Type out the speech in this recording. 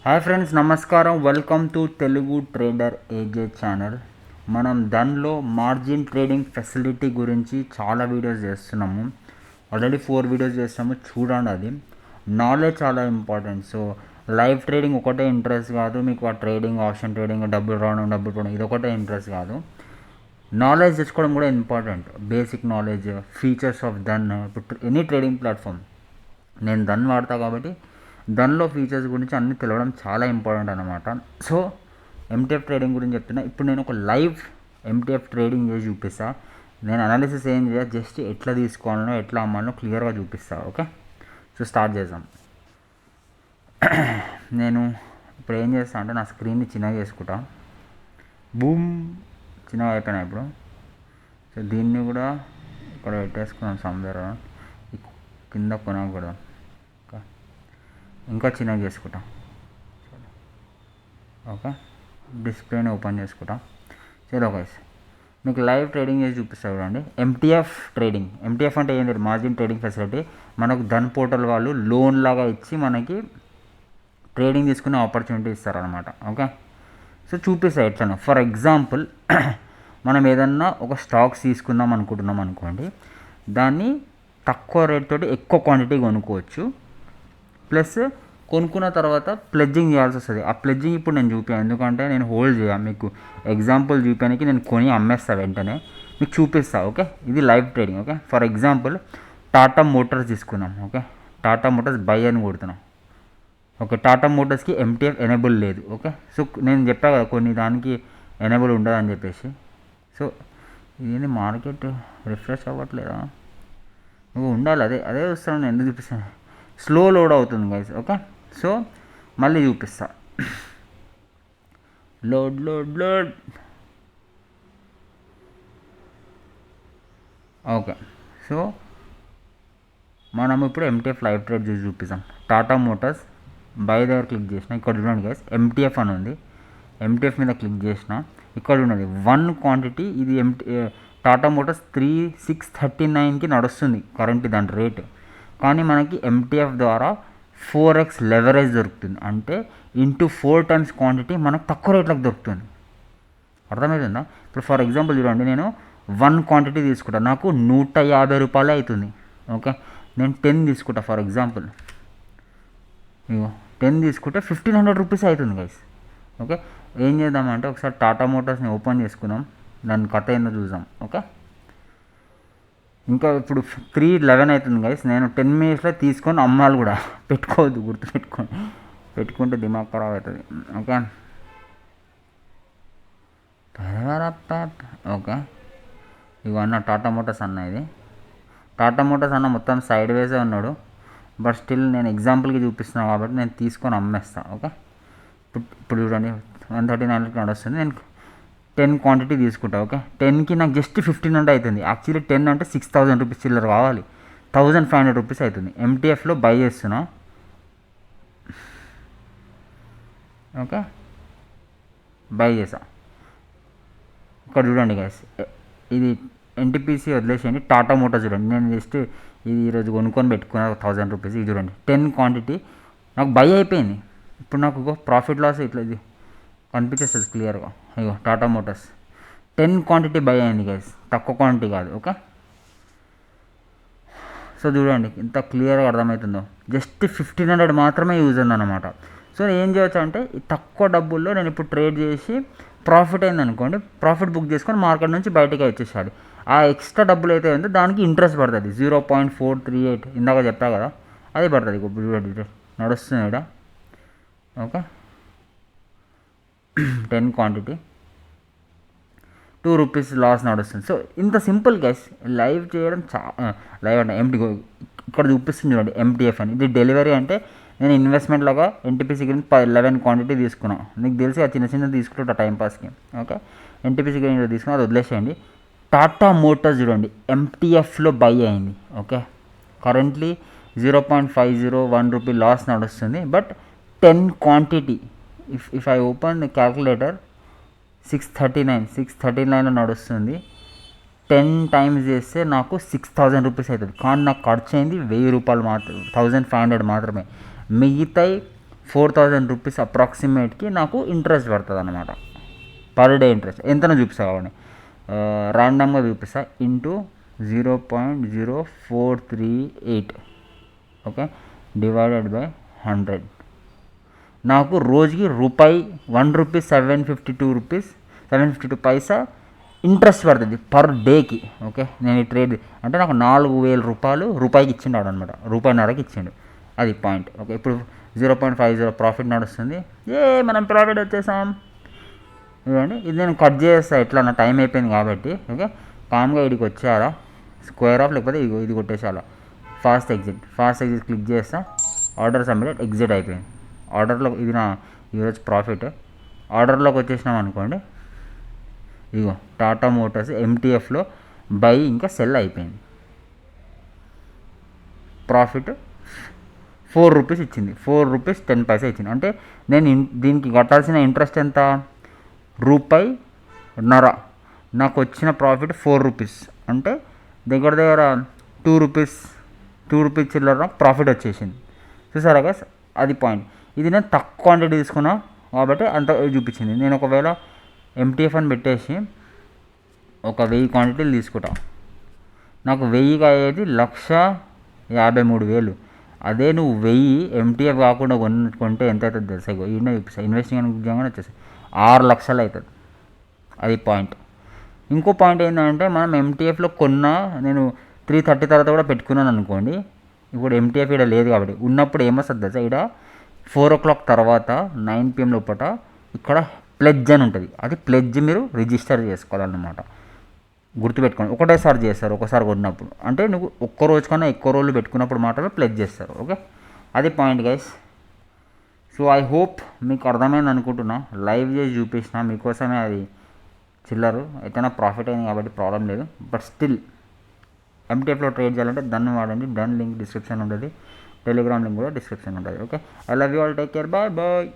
Hi friends, నమస్కారం. Welcome to Telugu trader AJ channel. మనం దానిలో మార్జిన్ ట్రేడింగ్ ఫెసిలిటీ గురించి చాలా వీడియోస్ చేస్తున్నాము. ఆల్రెడీ 4 వీడియోస్ చేస్తాము, చూడండి. అది నాలెడ్జ్ చాలా ఇంపార్టెంట్. సో లైవ్ ట్రేడింగ్ ఒకటే ఇంట్రెస్ట్ కాదు మీకు. ఆ ట్రేడింగ్, ఆప్షన్ ట్రేడింగ్, డబ్బులు రావడం, డబ్బులు పోవడం, ఇది ఒకటే ఇంట్రెస్ట్ కాదు. నాలెడ్జ్ తెచ్చుకోవడం కూడా important. Basic knowledge, features of them. ఇప్పుడు ఎనీ ట్రేడింగ్ ప్లాట్ఫామ్ నేను దన్ వాడతా కాబట్టి దానిలో ఫీచర్స్ గురించి అన్నీ తెలవడం చాలా ఇంపార్టెంట్ అనమాట. సో ఎంటీఎఫ్ ట్రేడింగ్ గురించి చెప్తున్నా. ఇప్పుడు నేను ఒక లైవ్ ఎంటీఎఫ్ ట్రేడింగ్ చేసి చూపిస్తా. నేను అనాలిసిస్ ఏం చేయాలి, జస్ట్ ఎట్లా తీసుకోవాలనో ఎట్లా అమ్మాలనో క్లియర్గా చూపిస్తా. ఓకే, సో స్టార్ట్ చేద్దాం. నేను ఇప్పుడు ఏం చేస్తా అంటే నా స్క్రీన్ని చిన్నగా చేసుకుంటా. బూమ్, చిన్నగా అయిపోయినా ఇప్పుడు. సో దీన్ని కూడా ఇక్కడ పెట్టేసుకున్నాం సందర కింద కొనకూడదు. ఇంకా చిన్నగా చేసుకుంటా. ఓకే, డిస్ప్లేని ఓపెన్ చేసుకుంటా. చలో గైస్, మీకు లైవ్ ట్రేడింగ్ చేసి చూపిస్తా చూడండి. MTF trading. ఎంటీఎఫ్ అంటే ఏంటి? Margin trading facility. మనకు ధన్ పోర్టల్ వాళ్ళు లోన్ లాగా ఇచ్చి మనకి ట్రేడింగ్ తీసుకునే ఆపర్చునిటీ ఇస్తారనమాట. ఓకే, సో చూపిస్తా ఎట్లనో. ఫర్ ఎగ్జాంపుల్, మనం ఏదన్నా ఒక స్టాక్స్ తీసుకుందాం అనుకుంటున్నాం అనుకోండి, దాన్ని తక్కువ రేట్ తోటి ఎక్కువ క్వాంటిటీ కొనుక్కోవచ్చు. ప్లస్ కొనుక్కున్న తర్వాత ప్లెడ్జింగ్ చేయాల్సి వస్తుంది. ఆ ప్లెడ్జింగ్ ఇప్పుడు నేను చూపాను, ఎందుకంటే నేను హోల్డ్ చేయాలి. మీకు ఎగ్జాంపుల్ చూపానికి నేను కొని అమ్మేస్తా, వెంటనే మీకు చూపిస్తా. ఓకే, ఇది live trading. Okay, for example Tata Motors తీసుకుందాం. ఓకే, టాటా మోటార్స్ బై అని కొడుతున్నాం. ఓకే, టాటా మోటార్స్కి ఎంటీఎఫ్ ఎనేబుల్ లేదు. ఓకే, సో నేను చెప్పా కదా కొన్ని దానికి ఎనేబుల్ ఉండదు అని చెప్పేసి. సో ఇది మార్కెట్ రిఫ్రెష్ అవ్వట్లేదా? ఉండాలి, అదే వస్తాను. నేను ఎందుకు చూపిస్తాను? స్లో లోడ్ అవుతుంది గైస్. ఓకే, సో మళ్ళీ చూపిస్తా. లోడ్. ఓకే, సో మనం ఇప్పుడు ఎంటీఎఫ్ లైవ్ ట్రేడ్ చేసి చూపిస్తాం. టాటా మోటార్స్ బై దగ్గర క్లిక్ చేసిన, ఇక్కడ చూడండి గైస్, ఎంటీఎఫ్ అని ఉంది. ఎంటీఎఫ్ మీద క్లిక్ చేసిన, ఇక్కడ ఉన్నది 1 క్వాంటిటీ. ఇది టాటా మోటార్స్ 3639కి నడుస్తుంది కరెంట్ దాని రేటు. కానీ మనకి ఎంటీఎఫ్ ద్వారా 4x లెవరేజ్ దొరుకుతుంది. అంటే ఇంటూ 4 టైమ్స్ క్వాంటిటీ మనకు తక్కువ రేట్లకు దొరుకుతుంది. అర్థమవుతుందా? ఇప్పుడు ఫర్ ఎగ్జాంపుల్ చూడండి, నేను 1 క్వాంటిటీ తీసుకుంటా, నాకు 150 రూపాయలే అవుతుంది. ఓకే, నేను 10 తీసుకుంటా. ఫర్ ఎగ్జాంపుల్ ఇగో 10 తీసుకుంటే 1500 రూపీస్ అవుతుంది గైస్. ఓకే, ఏం చేద్దామంటే ఒకసారి టాటా మోటార్స్ని ఓపెన్ చేసుకుందాం, దాని కథ ఏందో చూద్దాం. ఓకే, ఇంకా ఇప్పుడు 3:11 అవుతుంది గైస్. నేను 10 మినిట్స్లో తీసుకొని అమ్మాలి కూడా. పెట్టుకోవద్దు, పెట్టుకుంటే దిమాగ్ ఖరాబ్ అవుతుంది. ఓకే, ఓకే, ఇవన్న టాటా మోటార్స్ అన్న. ఇది టాటా మోటార్స్ అన్న మొత్తం సైడ్ వేసే ఉన్నాడు. బట్ స్టిల్ నేను ఎగ్జాంపుల్కి చూపిస్తున్నాను కాబట్టి నేను తీసుకొని అమ్మేస్తాను. ఓకే, ఇప్పుడు చూడండి 139కి నడుస్తుంది. నేను 10 క్వాంటిటీ తీసుకుంటా. ఓకే, 10కి నాకు జస్ట్ 1500 అవుతుంది. యాక్చువల్లీ 10 అంటే 6000 రూపీస్ చిల్లర కావాలి. 1500 రూపీస్ అవుతుంది. ఎంటీఎఫ్లో బై చేస్తున్నా. ఓకే, బై చేసా. ఇక్కడ చూడండి గైస్, ఇది ఎన్టీపీసీ వదిలేసేయండి. టాటా మోటార్స్ చూడండి, నేను జస్ట్ ఇది ఈరోజు కొనుక్కొని పెట్టుకున్నా 1000 రూపీస్. ఇది చూడండి 10 క్వాంటిటీ నాకు బై అయిపోయింది. ఇప్పుడు నాకు ప్రాఫిట్ లాస్ ఇట్లా ఇది కనిపించేస్తుంది క్లియర్గా. అయ్యో, టాటా మోటార్స్ 10 క్వాంటిటీ బై అయింది గైస్, తక్కువ క్వాంటిటీ కాదు. ఓకే, సో చూడండి ఎంత క్లియర్గా అర్థమవుతుందో. జస్ట్ 1500 మాత్రమే యూజ్ ఉందన్నమాట. సో ఏం చేయొచ్చు అంటే ఈ తక్కువ డబ్బుల్లో నేను ఇప్పుడు ట్రేడ్ చేసి ప్రాఫిట్ అయింది అనుకోండి, ప్రాఫిట్ బుక్ చేసుకొని మార్కెట్ నుంచి బయటకి వచ్చేసాడు. ఆ ఎక్స్ట్రా డబ్బులు అయితే ఉందో దానికి ఇంట్రెస్ట్ పడుతుంది. 0.438 ఇందాక చెప్పా కదా, అది పడుతుంది. ఇప్పుడు చూడండి నడుస్తుంది ఇక్కడ. ఓకే, 10 క్వాంటిటీ 2 రూపీస్ లాస్ నడుస్తుంది. సో ఇంత సింపుల్ గైస్ లైవ్ చేయడం. లైవ్ అంటే ఇక్కడ చూపిస్తుంది చూడండి, ఎంటీఎఫ్ అని. ఇది డెలివరీ అంటే నేను ఇన్వెస్ట్మెంట్ లాగా ఎన్టీపీసీ గురించి 11 క్వాంటిటీ తీసుకున్నాను. నీకు తెలిసి ఆ చిన్న తీసుకుంటా టైంపాస్కి. ఓకే, ఎన్టీపీసీ గురించి తీసుకున్నా, అది వదిలేసేయండి. టాటా మోటార్స్ చూడండి ఎంటీఎఫ్లో బై అయింది. ఓకే, కరెంట్లీ 0.501 రూపీ లాస్ నడుస్తుంది. But 10 quantity, if I open the calculator, 639 నడుస్తుంది. 10 టైమ్స్ చేస్తే నాకు 6000 రూపీస్ అవుతుంది. కానీ నాకు ఖర్చు అయింది 1000 రూపాయలు మాత్రం, 1500 మాత్రమే. మిగతాయి 4,000 రూపీస్ అప్రాక్సిమేట్కి నాకు ఇంట్రెస్ట్ పడుతుంది అన్నమాట. పర్ డే ఇంట్రెస్ట్ ఎంతనో చూపిస్తా కావండి, ర్యాండమ్గా చూపిస్తా. Into 0.0438 okay, divided by 100. నాకు రోజుకి రూపాయి 1 రూపీస్ 752 పైసా ఇంట్రెస్ట్ పడుతుంది పర్ డేకి. ఓకే, నేను ఈ ట్రేడ్ అంటే నాకు 4,000 రూపాయలు రూపాయికి ఇచ్చిండాడు అనమాట, రూపాయిన్నరకి ఇచ్చిండు. అది పాయింట్. ఓకే, ఇప్పుడు 0.50 ప్రాఫిట్ నడుస్తుంది. మనం ప్రాఫిట్ వచ్చేసాం. ఇవ్వండి, ఇది నేను కట్ చేస్తాను ఎట్లా, నా టైం అయిపోయింది కాబట్టి. ఓకే, కామ్గా ఇడికి వచ్చేయాలా, స్క్వేర్ ఆఫ్ లేకపోతే ఇది కొట్టేసాలా, ఫాస్ట్ ఎగ్జిట్ క్లిక్ చేస్తా, ఆర్డర్ సబ్మిట్, ఎగ్జిట్ అయిపోయింది. ఆర్డర్లో ఇది నా ఈరోజు ప్రాఫిట్. ఆర్డర్లోకి వచ్చేసినాం అనుకోండి, ఇగో టాటా మోటార్స్ ఎంటీఎఫ్లో బై ఇంకా సెల్ అయిపోయింది. ప్రాఫిట్ 4 రూపీస్ ఇచ్చింది, 4 రూపీస్ 10 పైసా ఇచ్చింది. అంటే నేను దీనికి కట్టాల్సిన ఇంట్రెస్ట్ ఎంత, రూపాయిన్నర. నాకు వచ్చిన ప్రాఫిట్ 4 రూపీస్, అంటే దగ్గర 2 రూపీస్ చిల్లర ప్రాఫిట్ వచ్చేసింది. చూసారా గైస్, అది పాయింట్. ఇది నేను తక్కువ క్వాంటిటీ తీసుకున్నా కాబట్టి అంత చూపించింది. నేను ఒకవేళ ఎంటీఎఫ్ అని పెట్టేసి ఒక 1000 క్వాంటిటీలు తీసుకుంటా, నాకు 1000కి అయ్యేది 1,53,000. అదే నువ్వు 1000 ఎంటీఎఫ్ కాకుండా కొంటే ఎంత అవుతుంది తెలుసా? ఈయన చూపిస్తా, ఇన్వెస్టింగ్ అని నిజంగానే వచ్చేసి 6 లక్షలు అవుతుంది. అది పాయింట్. ఇంకో పాయింట్ ఏంటంటే, మనం ఎంటీఎఫ్లో నేను 3:30 తర్వాత కూడా పెట్టుకున్నాను అనుకోండి. ఇప్పుడు ఎంటీఎఫ్ ఇక్కడ లేదు కాబట్టి ఉన్నప్పుడు ఏమొస్తుంది తెలుసా, ఇక్కడ 4 o'clock తర్వాత 9 PM లోపల ఇక్కడ ప్లెడ్జ్ అని ఉంటుంది. అది ప్లెడ్జ్ మీరు రిజిస్టర్ చేసుకోవాలన్నమాట. గుర్తుపెట్టుకోండి, ఒకటేసారి చేస్తారు ఒకసారి కొన్నప్పుడు. అంటే నువ్వు ఒక్క రోజు కన్నా ఎక్కువ రోజులు పెట్టుకున్నప్పుడు మాత్రమే ప్లెడ్జ్ చేస్తారు. ఓకే, అది point guys. So I hope మీకు అర్థమైంది అనుకుంటున్నా. లైవ్ చేసి చూపించిన మీకోసమే, అది చిల్లరు అయితే ప్రాఫిట్ అయింది కాబట్టి ప్రాబ్లం లేదు. బట్ స్టిల్ ఎంటీఎఫ్లో ట్రేడ్ చేయాలంటే దాన్ని వాడండి. దాని లింక్ డిస్క్రిప్షన్ ఉంటుంది, టెలిగ్రామ్ లింక్ కూడా డిస్క్రిప్షన్ ఉంటుంది. Okay, I love you all, take care, bye bye.